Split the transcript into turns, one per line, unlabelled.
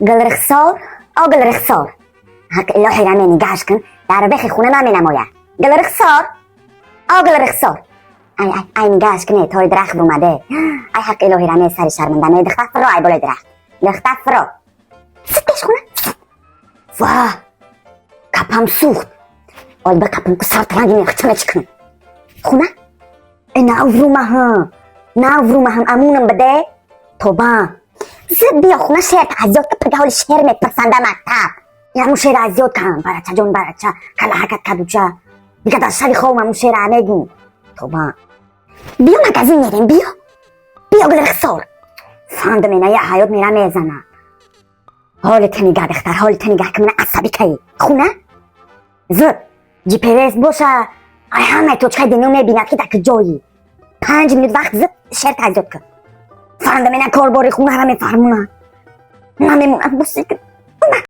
گلرخسور او گلرخسور حق الهی را می نگهش کن در بخی خونه نمی نماید. گلرخسور او گلرخسور ای نگهش کنه توی درخت اومده. ای حق الهی را می سری شرمنده می دختر فرو ای بالای درخت دختر فرو سپیش خونه. واه کپم سوخت. آل به کپم که سر ترنگی میخچمه چی کنم خونه؟ نه افرومه هم امونم بده توبه زد بیا خونه شعر تعزیاد که پگه حال شعر میپرسنده مکتب یعنی شعر عزیاد کن برچه جون برچه کلا حکت کدوچه دیگه در شبی خوام همون شعر همه گون توبه بیا مگزین میریم بیا گلرخسور فاند منه یه حیات میره میزنه حالت نگه دختر حالت نگه که من عصبی که خونه زد جی پیرس باشه ای همه توچکه دینو میبیند که در جایی 5 منوت وقت زد شعر تعزیاد کن فرنده منه کار باری خونه را میفرمونه نمیمونم بسی که